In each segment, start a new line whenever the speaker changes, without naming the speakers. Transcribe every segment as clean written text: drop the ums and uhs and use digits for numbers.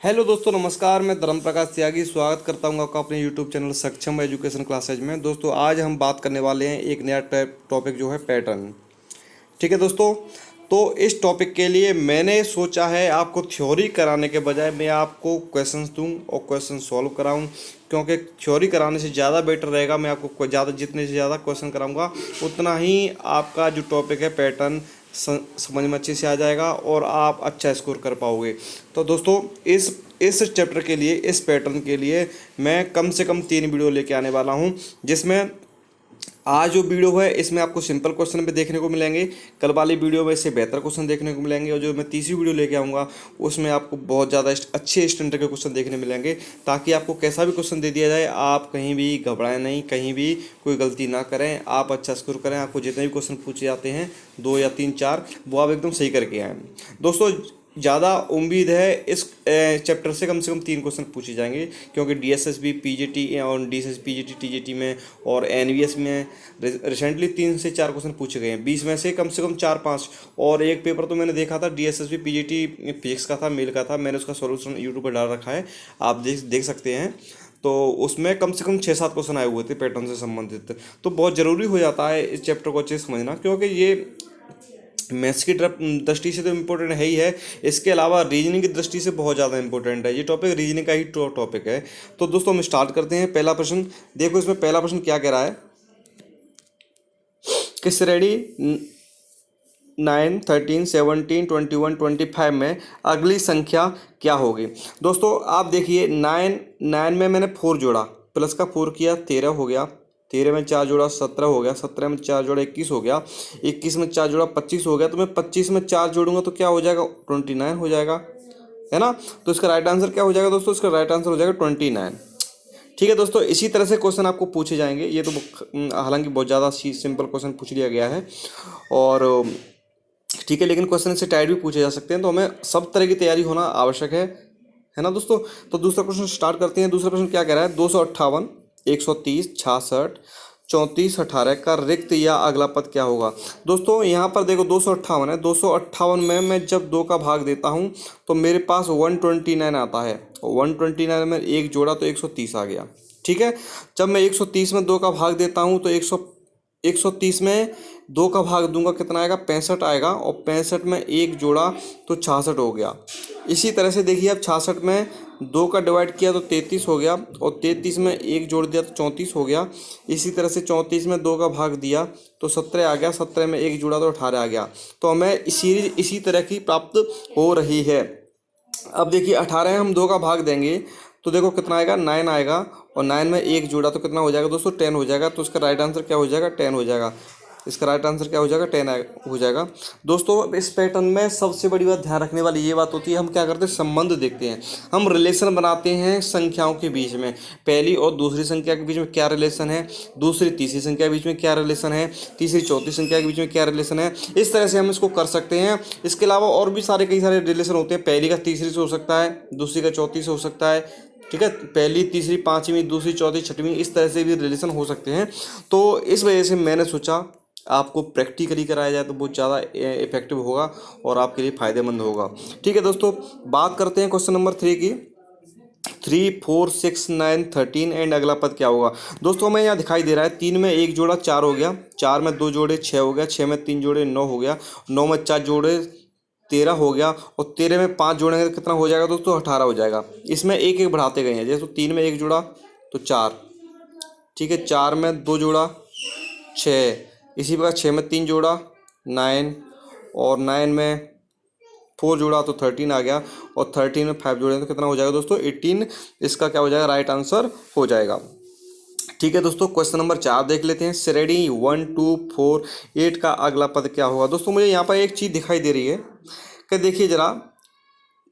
Hello दोस्तों, नमस्कार। मैं धर्म प्रकाश त्यागी स्वागत करता हूं आपका अपने यूट्यूब चैनल सक्षम एजुकेशन क्लासेज में। दोस्तों, आज हम बात करने वाले हैं एक नया टॉपिक जो है पैटर्न। ठीक है दोस्तों, तो इस टॉपिक के लिए मैंने सोचा है आपको थ्योरी कराने के बजाय मैं आपको क्वेश्चंस दूं और क्वेश्चन सॉल्व कराऊं, क्योंकि थ्योरी कराने से ज़्यादा बेटर रहेगा। मैं आपको ज़्यादा जितने से ज़्यादा क्वेश्चन कराऊंगा उतना ही आपका जो टॉपिक है पैटर्न समझ में अच्छे से आ जाएगा और आप अच्छा स्कोर कर पाओगे। तो दोस्तों, इस चैप्टर के लिए, इस पैटर्न के लिए मैं कम से कम 3 वीडियो लेके आने वाला हूं, जिसमें आज जो वीडियो है इसमें आपको सिंपल क्वेश्चन भी देखने को मिलेंगे। कल वाली वीडियो में इससे बेहतर क्वेश्चन देखने को मिलेंगे, और जो मैं तीसरी वीडियो लेके आऊँगा उसमें आपको बहुत ज़्यादा अच्छे स्टैंडर्ड के क्वेश्चन देखने मिलेंगे, ताकि आपको कैसा भी क्वेश्चन दे दिया जाए आप कहीं भी घबराएं नहीं, कहीं भी कोई गलती ना करें, आप अच्छा स्कोर करें। आपको जितने भी क्वेश्चन पूछे जाते हैं 2 या 3 4, वो आप एकदम सही करके आएँ। दोस्तों, ज़्यादा उम्मीद है इस चैप्टर से कम 3 क्वेश्चन पूछे जाएंगे, क्योंकि डीएसएसबी पीजीटी और डीएसएस पीजीटी टीजीटी में और एनवीएस में रिसेंटली 3 से 4 क्वेश्चन पूछे गए हैं। 20 में से कम 4-5। और एक पेपर तो मैंने देखा था डीएसएसबी पीजीटी फिजिक्स का था, मेल का था, मैंने उसका सॉल्यूशन यूट्यूब पर डाल रखा है, आप देख सकते हैं। तो उसमें कम से कम 6-7 क्वेश्चन आए हुए थे पैटर्न से संबंधित। तो बहुत ज़रूरी हो जाता है इस चैप्टर को अच्छे से समझना, क्योंकि ये मैथ्स की दृष्टि से तो इम्पोर्टेंट है ही है, इसके अलावा रीजनिंग की दृष्टि से बहुत ज़्यादा इंपॉर्टेंट है। ये टॉपिक रीजनिंग का ही टॉपिक है। तो दोस्तों, हम स्टार्ट करते हैं। पहला प्रश्न देखो, इसमें पहला प्रश्न क्या कह रहा है कि श्रेणी 9, 13, 17, 21, 25 में अगली संख्या क्या होगी। दोस्तों, आप देखिए, 9 में मैंने 4 जोड़ा, प्लस का 4 किया, 13 हो गया। 13 में 4 जोड़ा 17 हो गया। 17 में 4 जोड़ा 21 हो गया। 21 में 4 जोड़ा 25 हो गया। तो मैं 25 में 4 जोड़ूंगा तो क्या हो जाएगा, 29 हो जाएगा, है ना। तो इसका राइट आंसर क्या हो जाएगा दोस्तों, इसका राइट आंसर हो जाएगा 29। ठीक है दोस्तों, इसी तरह से क्वेश्चन आपको पूछे जाएंगे। ये तो हालांकि बहुत ज़्यादा सिंपल क्वेश्चन पूछ लिया गया है, और ठीक है, लेकिन क्वेश्चन से टाइट भी पूछे जा सकते हैं, तो हमें सब तरह की तैयारी होना आवश्यक है ना दोस्तों। तो दूसरा प्रश्न स्टार्ट करते हैं। दूसरा प्रश्न क्या कह रहा है, 258, 130, 66, 34, 18 का रिक्त या अगला पद क्या होगा। दोस्तों, यहाँ पर देखो 258 है। 258 में मैं जब 2 का भाग देता हूँ तो मेरे पास 129 आता है। 129 में एक जोड़ा तो 130 आ गया। ठीक है, जब मैं 130 में 2 का भाग देता हूँ तो 130 में 2 का भाग दूंगा, कितना आएगा, 65 आएगा। और 65 में एक जोड़ा तो 66 हो गया। इसी तरह से देखिए, अब 66 में 2 का डिवाइड किया तो 33 हो गया, और 33 में एक जोड़ दिया तो 34 हो गया। इसी तरह से 34 में 2 का भाग दिया तो 17 आ गया। 17 में एक जोड़ा तो 18 आ गया। तो हमें इसी तरह की प्राप्त हो रही है। अब देखिए, 18 हम 2 का भाग देंगे तो देखो कितना आएगा, 9 आएगा। और 9 में एक जोड़ा तो कितना हो जाएगा दोस्तों, 10 हो जाएगा। तो इसका राइट आंसर क्या हो जाएगा, 10 हो जाएगा। इसका राइट आंसर क्या हो जाएगा, 10 हो जाएगा। दोस्तों, अब इस पैटर्न में सबसे बड़ी बात ध्यान रखने वाली ये बात होती है, हम क्या करते हैं, संबंध देखते हैं, हम रिलेशन बनाते हैं संख्याओं के बीच में। पहली और दूसरी संख्या के बीच में क्या रिलेशन है, दूसरी तीसरी संख्या के बीच में क्या रिलेशन है, तीसरी चौथी संख्या के बीच में क्या रिलेशन है। इस तरह से हम इसको कर सकते हैं। इसके अलावा और भी कई सारे रिलेशन होते हैं। पहली का तीसरी से हो सकता है, दूसरी का चौथी से हो सकता है। ठीक है, पहली तीसरी पांचवी, दूसरी चौथी छठवीं, इस तरह से भी रिलेशन हो सकते हैं। तो इस वजह से मैंने सोचा आपको प्रैक्टिकली कराया जाए तो बहुत ज़्यादा इफेक्टिव होगा और आपके लिए फ़ायदेमंद होगा। ठीक है दोस्तों, बात करते हैं क्वेश्चन नंबर 3 की। 3, 4, 6, 9, 13 एंड अगला पद क्या होगा। दोस्तों, हमें यहाँ दिखाई दे रहा है 3 में एक जोड़ा 4 हो गया, 4 में 2 जोड़े 6 हो गया, 6 में 3 जोड़े 9 हो गया, 9 में 4 जोड़े 13 हो गया, और 13 में 5 जोड़ेंगे तो कितना हो जाएगा दोस्तों, 18 हो जाएगा। इसमें एक एक बढ़ाते गए हैं। जैसे 3 में एक जोड़ा तो 4, ठीक है, 4 में 2 जोड़ा 6, इसी प्रकार 6 में 3 जोड़ा 9, और 9 में 4 जोड़ा तो 13 आ गया, और 13 में 5 जोड़े तो कितना हो जाएगा दोस्तों, 18। इसका क्या हो जाएगा, राइट आंसर हो जाएगा। ठीक है दोस्तों, क्वेश्चन नंबर 4 देख लेते हैं। श्रेणी 1, 2, 4, 8 का अगला पद क्या होगा। दोस्तों, मुझे यहाँ पर एक चीज़ दिखाई दे रही है कि देखिए जरा,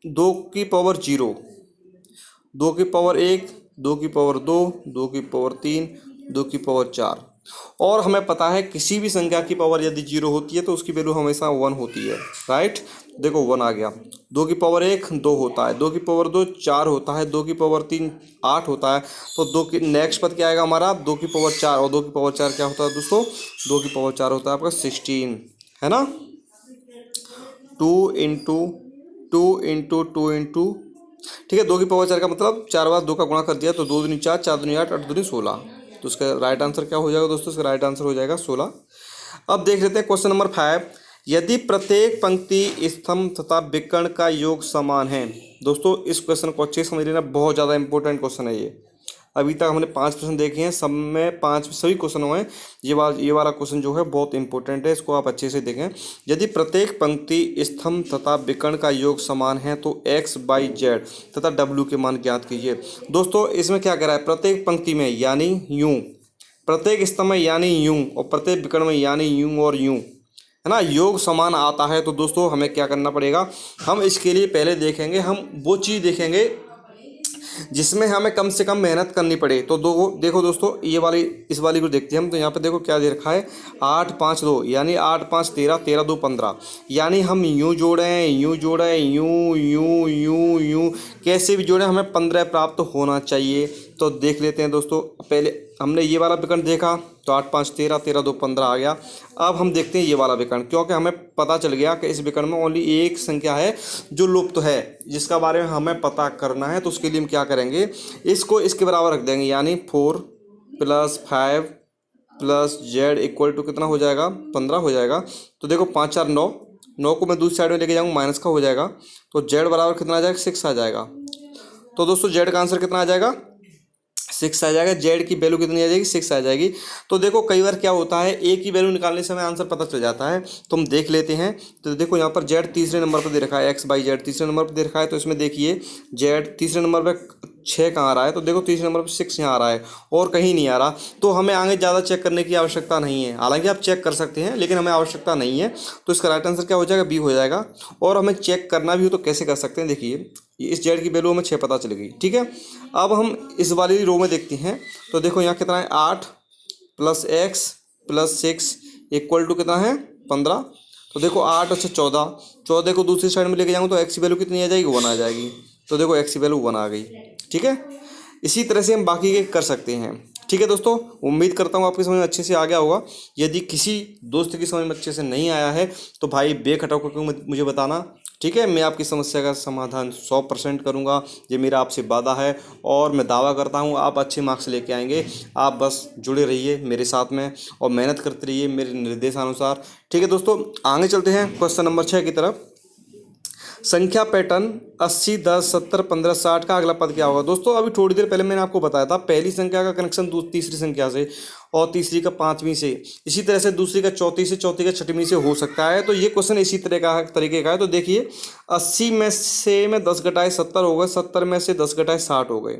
2 की पावर 0, 2 की पावर 1, 2 की पावर 2, 2 की पावर 3, 2 की पावर 4। और हमें पता है किसी भी संख्या की पावर यदि 0 होती है तो उसकी वैल्यू हमेशा 1 होती है, राइट। देखो 1 आ गया। 2 की पावर 1 2 होता है, 2 की पावर 2 4 होता है, 2 की पावर 3 8 होता है। तो 2 की नेक्स्ट पद क्या आएगा हमारा, 2 की पावर 4, और 2 की पावर 4 क्या होता है दोस्तों, 2 की पावर 4 होता है आपका 16, है ना। 2 इंटू 2 इंटू 2 इंटू ठीक है, 2 की पावर 4 का मतलब 4 बार 2 का गुणा कर दिया तो 2 दूनी 4, 4 दूनी 8, 8 दूनी 16। तो इसका राइट आंसर क्या हो जाएगा दोस्तों? इसका राइट आंसर हो जाएगा 16। अब देख लेते हैं क्वेश्चन नंबर 5। यदि प्रत्येक पंक्ति स्तंभ तथा विकर्ण का योग समान है। दोस्तों इस क्वेश्चन को अच्छे से समझ लेना, बहुत ज़्यादा इंपॉर्टेंट क्वेश्चन है ये। अभी तक हमने 5 प्रश्न देखे हैं, सब में 5 सभी क्वेश्चन हुए हैं। ये वाला क्वेश्चन जो है बहुत इंपॉर्टेंट है, इसको आप अच्छे से देखें। यदि प्रत्येक पंक्ति स्तंभ तथा विकर्ण का योग समान है तो x, y, z तथा w के मान ज्ञात कीजिए। दोस्तों इसमें क्या कह रहा है? प्रत्येक पंक्ति में यानी यूं, प्रत्येक स्तंभ में यानी यूं, और प्रत्येक विकर्ण में यानी यूं और यूं, है ना, योग समान आता है। तो दोस्तों हमें क्या करना पड़ेगा? हम इसके लिए पहले देखेंगे, हम वो चीज़ देखेंगे जिसमें हमें कम से कम मेहनत करनी पड़े। तो देखो दोस्तों, ये वाली इस वाली को देखते हैं हम। तो यहाँ पे देखो क्या दे रखा है, 8 5 2, यानी 8 5 13, 13 2 15, यानी हम यूं जोड़ें, यूं जोड़ें, यूं यूं यूं यूं, कैसे भी जोड़ें हमें 15 प्राप्त होना चाहिए। तो देख लेते हैं दोस्तों, पहले हमने ये वाला विकर्ण देखा तो 8 5 13, 13 2 15 आ गया। अब हम देखते हैं ये वाला विकर्ण, क्योंकि हमें पता चल गया कि इस विकर्ण में ओनली एक संख्या है जो लुप्त है, जिसका बारे में हमें पता करना है। तो उसके लिए हम क्या करेंगे, इसको इसके बराबर रख देंगे, यानी 4 + 5 + z इक्वल टू कितना हो जाएगा? 15 हो जाएगा। तो देखो 5 4 9, 9 को मैं दूसरी साइड में लेके जाऊँगा, माइनस का हो जाएगा। तो z बराबर कितना आ जाएगा? 6 आ जाएगा। तो दोस्तों z का आंसर कितना आ जाएगा? 6 आ जाएगा। जेड की वैल्यू कितनी आ जाएगी? 6 आ जाएगी। तो देखो कई बार क्या होता है, ए की वैल्यू निकालने से हमें आंसर पता चल जाता है। तो हम देख लेते हैं। तो देखो यहाँ पर जेड तीसरे नंबर पर दे रखा है, एक्स बाई जेड तीसरे नंबर पर दे रखा है। तो इसमें देखिए जेड तीसरे नंबर पर 6 कहाँ आ रहा है? तो देखो तीसरे नंबर पर 6 यहाँ आ रहा है और कहीं नहीं आ रहा। तो हमें आगे ज़्यादा चेक करने की आवश्यकता नहीं है, हालांकि आप चेक कर सकते हैं लेकिन हमें आवश्यकता नहीं है। तो इसका राइट आंसर क्या हो जाएगा? बी हो जाएगा। और हमें चेक करना भी हो तो कैसे कर सकते हैं? देखिए इस जेड की वैल्यू हमें 6 पता चल गई, ठीक है। अब हम इस वाली रो में देखते हैं। तो देखो यहाँ कितना है, 8 + x + 6 इक्वल टू कितना है? 15। तो देखो 8 और 6 14, 14 को दूसरी साइड में लेके जाऊँगा तो x की वैल्यू कितनी आ जाएगी? 1 आ जाएगी। तो देखो x की वैल्यू 1 आ गई, ठीक है। इसी तरह से हम बाकी के कर सकते हैं, ठीक है दोस्तों। उम्मीद करता हूँ आपकी समझ में अच्छे से आ गया होगा। यदि किसी दोस्त की समझ में अच्छे से नहीं आया है तो भाई बेखटक होकर मुझे बताना, ठीक है। मैं आपकी समस्या का समाधान 100% करूँगा, ये मेरा आपसे वादा है। और मैं दावा करता हूँ आप अच्छे मार्क्स लेके आएंगे। आप बस जुड़े रहिए मेरे साथ में और मेहनत करते रहिए मेरे निर्देशानुसार, ठीक है दोस्तों। आगे चलते हैं क्वेश्चन नंबर 6 की तरफ। संख्या पैटर्न 80 10 70 15 60 का अगला पद क्या होगा? दोस्तों अभी थोड़ी देर पहले मैंने आपको बताया था, पहली संख्या का कनेक्शन तीसरी संख्या से, और तीसरी का पांचवीं से, इसी तरह से दूसरी का चौथी से, चौथी का छठवीं से हो सकता है। तो ये क्वेश्चन इसी तरीके का है। तो देखिए 80 में से मैं 10 घटाए 70 हो गए, 70 में से 10 घटाए 60 हो गए,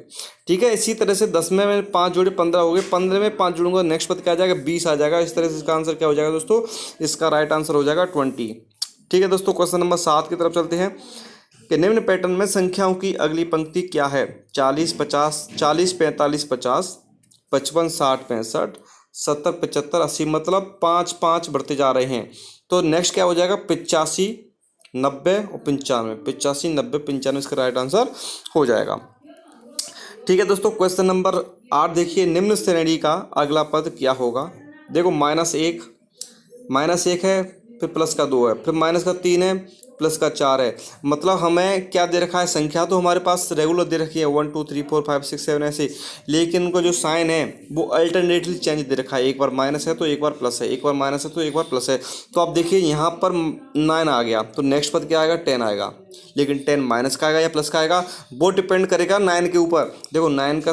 ठीक है। इसी तरह से 10 में मैंने 5 जोड़े 15 हो गए, 15 में 5 जोड़ूंगा नेक्स्ट पद क्या आ जाएगा? 20 आ जाएगा। इस तरह से इसका आंसर क्या हो जाएगा दोस्तों? इसका राइट आंसर हो जाएगा 20, ठीक है दोस्तों। क्वेश्चन नंबर 7 की तरफ चलते हैं कि निम्न पैटर्न में संख्याओं की अगली पंक्ति क्या है? 40 50, 40 45 50, 55 60 65, 70 75 80, मतलब 5 5 बढ़ते जा रहे हैं। तो नेक्स्ट क्या हो जाएगा? 85 90 और 95, 85 90 95 इसका राइट आंसर हो जाएगा, ठीक है दोस्तों। क्वेश्चन नंबर 8 देखिए, निम्न श्रेणी का अगला पद क्या होगा? देखो -1 है, फिर प्लस का 2 है, फिर माइनस का 3 है, प्लस का 4 है। मतलब हमें क्या दे रखा है? संख्या तो हमारे पास रेगुलर दे रखी है 1 2 3 4 5 6 7 ऐसे, लेकिन उनको जो साइन है वो अल्टरनेटली चेंज दे रखा है। एक बार माइनस है तो एक बार प्लस है, एक बार माइनस है तो एक बार प्लस है। तो आप देखिए यहाँ पर 9 आ गया तो नेक्स्ट पद क्या आएगा? 10 आएगा। लेकिन 10 माइनस का आएगा या प्लस का आएगा, वो डिपेंड करेगा 9 के ऊपर। देखो 9 का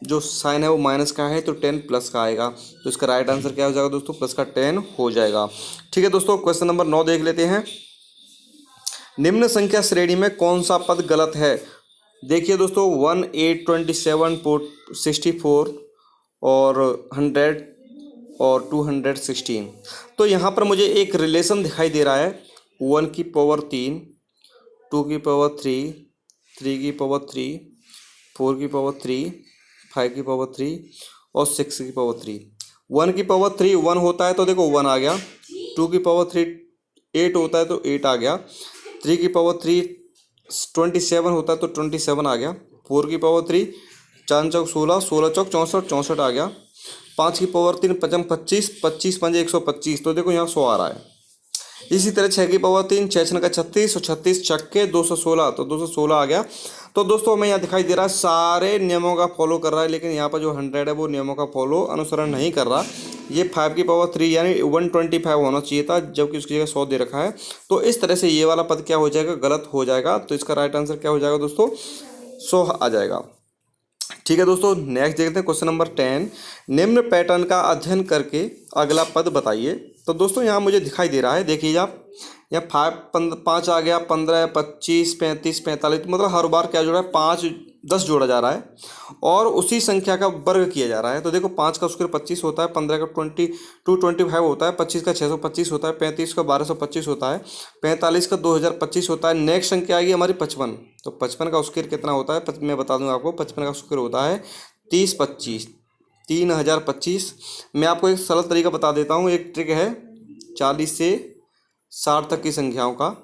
जो साइन है वो माइनस का है तो 10 प्लस का आएगा। तो इसका राइट आंसर क्या हो जाएगा दोस्तों? प्लस का 10 हो जाएगा, ठीक है दोस्तों। क्वेश्चन नंबर 9 देख लेते हैं। निम्न संख्या श्रेणी में कौन सा पद गलत है? देखिए दोस्तों 1 8 27 64 और 100 और 216। तो यहाँ पर मुझे एक रिलेशन दिखाई दे रहा है, 1 की पावर 3, 2 की पावर 3, 3 की पावर 3, 4 की पावर 3, 5 की पावर 3 और 6 की पावर 3। 1 की पावर 3 1 होता है तो देखो 1 आ गया। 2 की पावर 3 8 होता है तो 8 आ गया। 3 की पावर 3 27 होता है तो 27 आ गया। 4 की पावर 3 4 चौक 16, 16 चौक 64, 64 आ गया। 5 की पावर 3 5 25, 25 5 125, तो देखो यहाँ 100 आ रहा है। इसी तरह 6 की पावर 3 6 का 36 और 36 छक्के 216, तो 216 आ गया। तो दोस्तों हमें यहाँ दिखाई दे रहा है सारे नियमों का फॉलो कर रहा है, लेकिन यहाँ पर जो 100 है वो नियमों का फॉलो अनुसरण नहीं कर रहा। ये 5 की पावर 3 यानी 125 होना चाहिए था, जबकि उसकी जगह 100 दे रखा है। तो इस तरह से ये वाला पद क्या हो जाएगा, गलत हो जाएगा। तो इसका राइट आंसर क्या हो जाएगा दोस्तों, 100 आ जाएगा। ठीक है दोस्तों, नेक्स्ट देखते हैं क्वेश्चन नंबर 10। निम्न पैटर्न का अध्ययन करके अगला पद बताइए। तो दोस्तों यहाँ मुझे दिखाई दे रहा है, देखिए आप, यहाँ 5 आ गया, 15, 25, 35, 45, मतलब हर बार क्या जोड़ा है, 5, 10 जोड़ा जा रहा है और उसी संख्या का वर्ग किया जा रहा है। तो देखो 5 का स्क्वायर 25 होता है, 15 का 225 होता है, 25 का 625 होता है, 35 का 1225 होता है, 45 का 2025 होता है। नेक्स्ट संख्या आएगी हमारी 55। तो 55 का स्क्वायर कितना होता है, मैं बता दूंगा आपको। 55 का स्क्वायर होता है 3025, 3025। मैं आपको एक सरल तरीका बता देता हूँ, एक ट्रिक है 40 से 60 तक की संख्याओं का।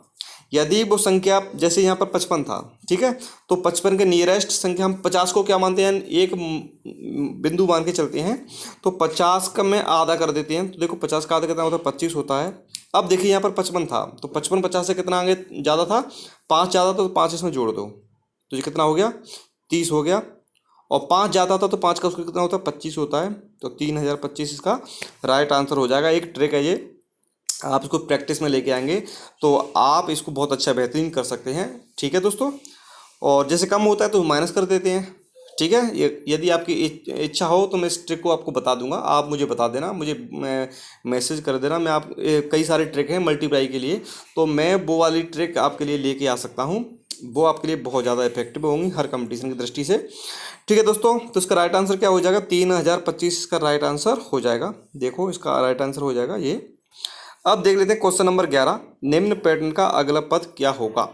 यदि वो संख्या जैसे यहाँ पर 55 था, ठीक है, तो 55 के नियरेस्ट संख्या हम 50 को क्या मानते हैं, एक बिंदु मान के चलते हैं। तो 50 का में आधा कर देते हैं। तो देखो 50 का आधा कितना होता है, 25 होता है। अब देखिए यहाँ पर 55 था, तो 55 50 से कितना आगे ज़्यादा था, 5 ज़्यादा था, तो 5 इसमें जोड़ दो, तो ये कितना हो गया, 30 हो गया। और 5 ज़्यादा था, तो 5 का उसका कितना होता है, 25 होता है। तो 3025 इसका राइट आंसर हो जाएगा। एक ट्रिक है ये, आप इसको प्रैक्टिस में लेके आएंगे तो आप इसको बहुत अच्छा बेहतरीन कर सकते हैं। ठीक है दोस्तों, और जैसे कम होता है तो माइनस कर देते हैं। ठीक है, यदि आपकी इच्छा हो तो मैं इस ट्रिक को आपको बता दूंगा, आप मुझे बता देना, मुझे मैसेज कर देना। मैं आप कई सारे ट्रिक हैं मल्टीप्लाई के लिए, तो मैं वो वाली ट्रिक आपके लिए लेके आ सकता हूँ। वो आपके लिए बहुत ज़्यादा इफेक्टिव होंगी हर कंपटीशन की दृष्टि से। ठीक है दोस्तों, तो इसका राइट आंसर क्या हो जाएगा, 3025 इसका राइट आंसर हो जाएगा। देखो इसका राइट आंसर हो जाएगा ये। अब देख लेते हैं क्वेश्चन नंबर 11। निम्न पैटर्न का अगला पद क्या होगा।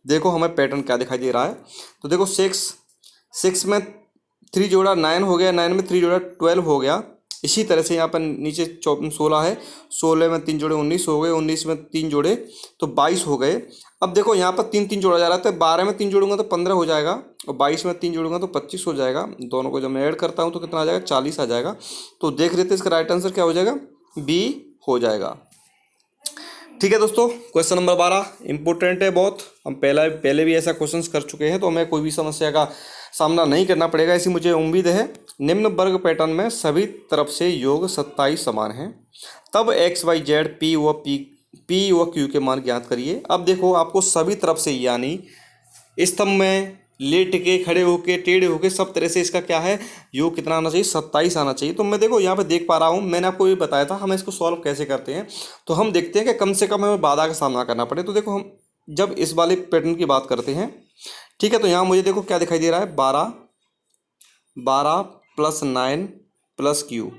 देखो हमें पैटर्न क्या दिखाई दे रहा है। तो देखो 6 में 3 जोड़ा 9 हो गया, 9 में 3 जोड़ा 12 हो गया। इसी तरह से यहाँ पर नीचे 16 है, 16 में 3 जोड़े 19 हो गए, 19 में 3 जोड़े तो 22 हो गए। अब देखो यहाँ पर 3 3 जोड़ा जा रहा है, तो 12 में 3 जोड़ूंगा तो 15 हो जाएगा, और 22 में 3 जोड़ूंगा तो 25 हो जाएगा। दोनों को जब मैं ऐड करता हूँ तो कितना आ जाएगा, 40 आ जाएगा। तो देख लेते हैं इसका राइट आंसर क्या हो जाएगा, बी हो जाएगा। ठीक है दोस्तों, क्वेश्चन नंबर 12 इंपॉर्टेंट है बहुत। हम पहले भी ऐसा क्वेश्चंस कर चुके हैं, तो हमें कोई भी समस्या का सामना नहीं करना पड़ेगा, ऐसी मुझे उम्मीद है। निम्न वर्ग पैटर्न में सभी तरफ से योग 27 समान हैं, तब एक्स वाई जेड पी व क्यू के मान ज्ञात करिए। अब देखो आपको सभी तरफ से, यानी स्तंभ में लेट के, खड़े होके, टेढ़े होके, सब तरह से इसका क्या है, योग कितना आना चाहिए, 27 आना चाहिए। तो मैं देखो यहाँ पे देख पा रहा हूँ, मैंने आपको ये बताया था हम इसको सॉल्व कैसे करते हैं। तो हम देखते हैं कि कम से कम हमें बाधा का सामना करना पड़े। तो देखो हम जब इस वाले पैटर्न की बात करते हैं, ठीक है, तो यहाँ मुझे देखो क्या दिखाई दे रहा है, 12 + 9 + क्यू,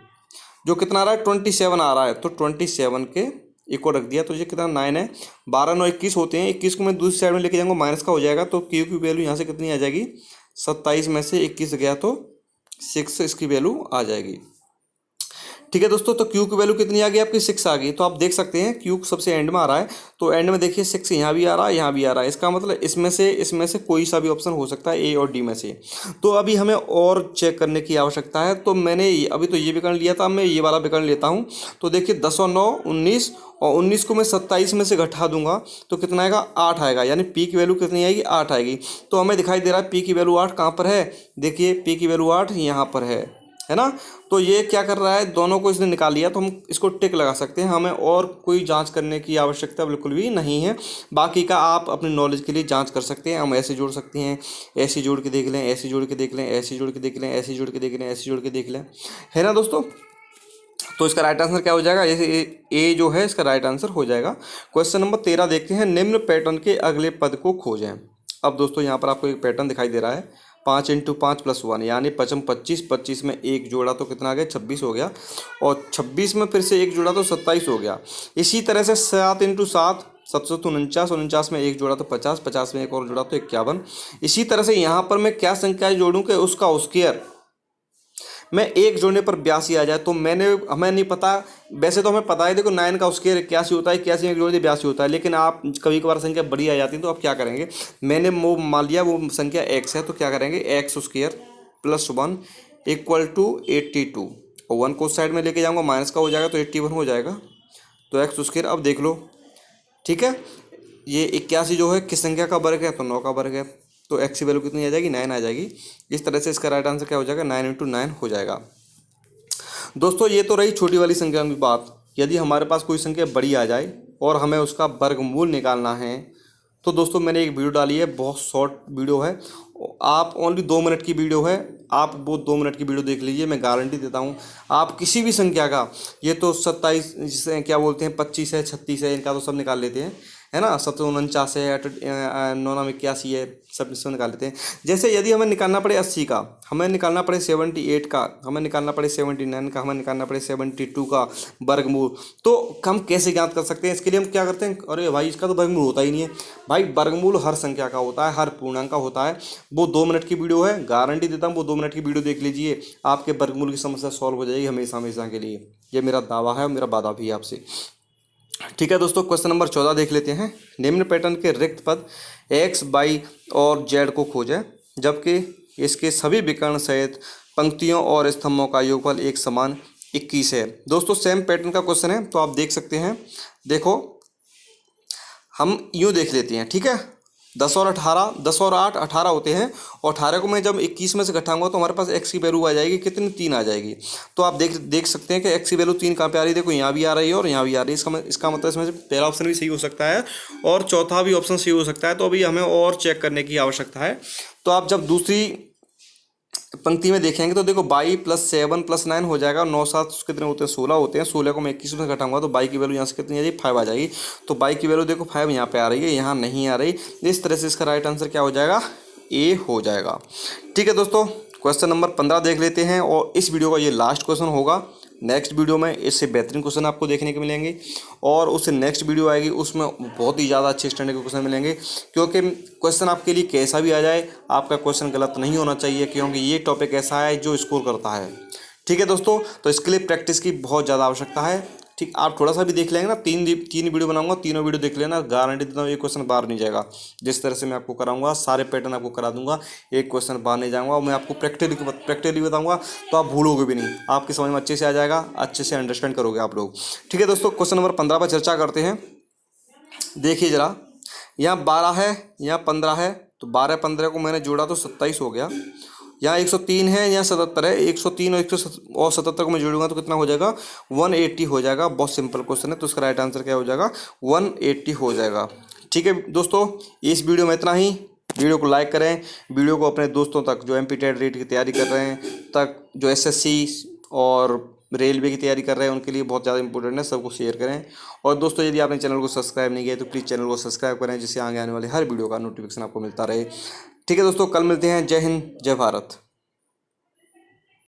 जो कितना आ रहा है, 27 आ रहा है। तो 27 के इक्वल रख दिया, तो ये कितना 9 है। 12 9 21 होते हैं, 21 को मैं दूसरी साइड में लेके जाऊँगा, माइनस का हो जाएगा। तो क्यू की वैल्यू यहाँ से कितनी आ जाएगी, 27 में से 21 गया तो 6 इसकी वैल्यू आ जाएगी। ठीक है दोस्तों, तो क्यू की वैल्यू कितनी आ गई आपकी, 6 आ गई। तो आप देख सकते हैं क्यू सबसे एंड में आ रहा है, तो एंड में देखिए 6 यहाँ भी आ रहा है, यहाँ भी आ रहा है। इसका मतलब इसमें से कोई सा भी ऑप्शन हो सकता है, ए और डी में से। तो अभी हमें और चेक करने की आवश्यकता है। तो मैंने अभी तो ये विकर्ण लिया था, मैं ये वाला विकर्ण लेता हूँ। तो देखिए 10 और 9 19, और 19 को मैं 27 में से घटा दूंगा तो कितना आएगा, 8 आएगा। यानी पी की वैल्यू कितनी आएगी, 8 आएगी। तो हमें दिखाई दे रहा है पी की वैल्यू 8 कहाँ पर है, देखिए पी की वैल्यू 8 यहाँ पर है ना। तो ये क्या कर रहा है, दोनों को इसने निकाल लिया, तो हम इसको टिक लगा सकते हैं। हमें और कोई जांच करने की आवश्यकता बिल्कुल भी नहीं है। बाकी का आप अपनी नॉलेज के लिए जांच कर सकते हैं। हम ऐसे जोड़ सकते हैं, ऐसे जोड़ के देख लें, ऐसे जोड़ के देख लें, ऐसे जोड़ के देख लें, ऐसे जोड़ के देख लें, ऐसे जोड़ के देख लें, है ना दोस्तों। तो इसका राइट आंसर क्या हो जाएगा, ए जो है इसका राइट आंसर हो जाएगा। क्वेश्चन नंबर 13 देखते हैं। निम्न पैटर्न के अगले पद को खोजें। अब दोस्तों यहाँ पर आपको एक पैटर्न दिखाई दे रहा है, 5 × 5 + 1, यानी 5 25, 25 में एक जोड़ा तो कितना आ गया, 26 हो गया, और 26 में फिर से एक जोड़ा तो 27 हो गया। इसी तरह से 7 × 7 7 49, 49 में एक जोड़ा तो 50, 50 में एक और जोड़ा तो 51। इसी तरह से यहाँ पर मैं क्या संख्या जोड़ूं कि उसका स्क्वायर मैं एक जोड़ने पर 82 आ जाए। तो हमें नहीं पता, वैसे तो हमें पता है, देखो 9 का स्क्वायर 81 होता है, 81 में एक जोड़ दिया 82 होता है। लेकिन आप कभी कभार संख्या बड़ी आ जाती है, तो आप क्या करेंगे, मैंने वो मान लिया वो संख्या x है, तो क्या करेंगे, x² + 1 = 82, और 1 को साइड में लेके जाऊँगा, माइनस का हो जाएगा तो 81 हो जाएगा। तो x², अब देख लो, ठीक है, ये 81 जो है किस संख्या का वर्ग है, तो 9 का वर्ग है। तो x की वैल्यू कितनी आ जाएगी, 9 आ जाएगी। इस तरह से इसका राइट आंसर क्या हो जाएगा, 9 × 9 हो जाएगा। दोस्तों ये तो रही छोटी वाली संख्या की बात। यदि हमारे पास कोई संख्या बड़ी आ जाए और हमें उसका वर्गमूल निकालना है, तो दोस्तों मैंने एक वीडियो डाली है, बहुत शॉर्ट वीडियो है, आप ओनली 2 मिनट की वीडियो है, आप वो 2 मिनट की वीडियो देख लीजिए। मैं गारंटी देता हूँ आप किसी भी संख्या का, ये तो 27 जिसे क्या बोलते हैं 25 है 36 है, इनका तो सब निकाल लेते हैं, है ना, 749 है, 981 है, सब इसमें निकाल लेते हैं। जैसे यदि हमें निकालना पड़े 80 का, हमें निकालना पड़े 78 का, हमें निकालना पड़े 79 का, हमें निकालना पड़े 72 का वर्गमूल, तो हम कैसे ज्ञात कर सकते हैं? इसके लिए हम क्या करते हैं, अरे भाई इसका तो वर्गमूल होता ही नहीं है। भाई वर्गमूल हर संख्या का होता है, हर पूर्णांक का होता है। वो 2 मिनट की वीडियो है, गारंटी देता हूँ वो 2 मिनट की वीडियो देख लीजिए, आपके वर्गमूल की समस्या सॉल्व हो जाएगी हमेशा हमेशा के लिए। ये मेरा दावा है और मेरा वादा भी है आपसे। ठीक है दोस्तों, क्वेश्चन नंबर 14 देख लेते हैं। निम्न पैटर्न के रिक्त पद x, y और z को खोजें जबकि इसके सभी विकर्ण सहित पंक्तियों और स्तंभों का योगफल एक समान 21 है। दोस्तों सेम पैटर्न का क्वेश्चन है, तो आप देख सकते हैं। देखो हम यूँ देख लेते हैं, ठीक है। 10 और 18, 10 और 8 18 होते हैं, और 18 को मैं जब 21 में से घटाऊंगा तो हमारे पास x की वैल्यू आ जाएगी कितनी, 3 आ जाएगी। तो आप देख सकते हैं कि x की वैल्यू 3 कहाँ पे आ रही है, देखो यहाँ भी आ रही है और यहाँ भी आ रही है। इसका मतलब इसमें से पहला ऑप्शन भी सही हो सकता है और चौथा भी ऑप्शन सही हो सकता है। तो अभी हमें और चेक करने की आवश्यकता है। तो आप जब दूसरी पंक्ति में देखेंगे तो देखो 22 + 7 + 9 हो जाएगा, 9 7 कितने होते हैं, 16 होते हैं। 16 को मैं 21 में घटाऊंगा तो 22 की वैल्यू यहाँ से कितनी आ जाएगी, 5 आ जाएगी। तो 22 की वैल्यू देखो 5 यहाँ पे आ रही है, यहाँ नहीं आ रही। इस तरह से इसका राइट आंसर क्या हो जाएगा, ए हो जाएगा। ठीक है दोस्तों, क्वेश्चन नंबर 15 देख लेते हैं, और इस वीडियो का ये लास्ट क्वेश्चन होगा। नेक्स्ट वीडियो में इससे बेहतरीन क्वेश्चन आपको देखने को मिलेंगे, और उससे नेक्स्ट वीडियो आएगी उसमें बहुत ही ज़्यादा अच्छे स्टैंडर्ड के क्वेश्चन मिलेंगे। क्योंकि क्वेश्चन आपके लिए कैसा भी आ जाए, आपका क्वेश्चन गलत नहीं होना चाहिए, क्योंकि ये टॉपिक ऐसा है जो स्कोर करता है। ठीक है दोस्तों, तो इसके लिए प्रैक्टिस की बहुत ज़्यादा आवश्यकता है। ठीक, आप थोड़ा सा भी देख लेंगे ना, तीन वीडियो बनाऊंगा, तीनों वीडियो देख लेना, गारंटी देता हूँ एक क्वेश्चन बाहर नहीं जाएगा। जिस तरह से मैं आपको कराऊंगा, सारे पैटर्न आपको करा दूंगा, एक क्वेश्चन बाहर नहीं जाऊंगा, और मैं आपको प्रैक्टिकली बताऊंगा, तो आप भूलोगे भी नहीं, आपकी समझ में अच्छे से आ जाएगा, अच्छे से अंडरस्टैंड करोगे आप लोग। ठीक है दोस्तों, क्वेश्चन नंबर 15 पर चर्चा करते हैं। देखिए जरा, यहाँ 12 है, यहाँ 15 है, तो 12 15 को मैंने जोड़ा तो 27 हो गया। यहाँ 103 है, यहाँ 77 है, 103 और 77 को मैं जोड़ूंगा तो कितना हो जाएगा, 180 हो जाएगा। बहुत सिंपल क्वेश्चन है, तो इसका राइट आंसर क्या हो जाएगा, 180 हो जाएगा। ठीक है दोस्तों, इस वीडियो में इतना ही। वीडियो को लाइक करें, वीडियो को अपने दोस्तों तक जो MPTET रेट की तैयारी कर रहे हैं तक, जो SSC और रेलवे की तैयारी कर रहे हैं उनके लिए बहुत ज़्यादा इंपॉर्टेंट है, सबको शेयर करें। और दोस्तों यदि आपने चैनल को सब्सक्राइब नहीं किया तो प्लीज़ चैनल को सब्सक्राइब करें, जिससे आगे आने वाले हर वीडियो का नोटिफिकेशन आपको मिलता रहे। ठीक है दोस्तों, कल मिलते हैं। जय हिंद, जय भारत।